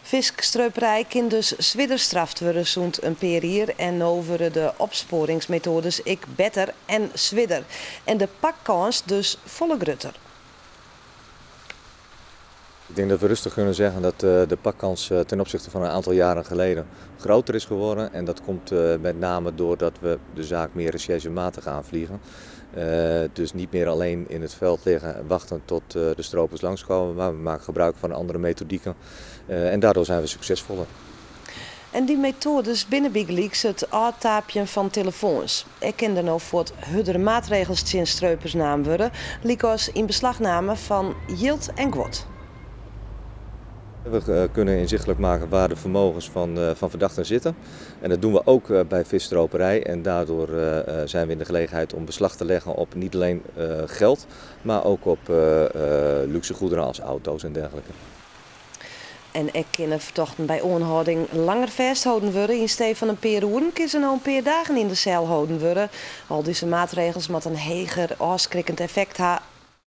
Fiskstreuperij kan dus zwidder straft worden zo'n een perier en nu worden de opsporingsmethodes ik beter en zwidder. En de pakkans dus volle grutter. Ik denk dat we rustig kunnen zeggen dat de pakkans ten opzichte van een aantal jaren geleden groter is geworden. En dat komt met name doordat we de zaak meer recherchematig aanvliegen. Dus niet meer alleen in het veld liggen en wachten tot de stropers langskomen, maar we maken gebruik van andere methodieken. En daardoor zijn we succesvoller. En die methodes binnen Big Leaks het aftapen van telefoons. Ik ken er nou voor het huddere maatregels in streupersnaam worden, likos in beslagname van yield en gwot. We kunnen inzichtelijk maken waar de vermogens van verdachten zitten. En dat doen we ook bij visstroperij. En daardoor zijn we in de gelegenheid om beslag te leggen op niet alleen geld, maar ook op luxe goederen als auto's en dergelijke. En ik kan vertochten bij onhouding langer vasthouden worden. In steeds van een paar uren kunnen ze nou een paar dagen in de cel houden worden. Al deze maatregels met een heger afschrikkend effect hebben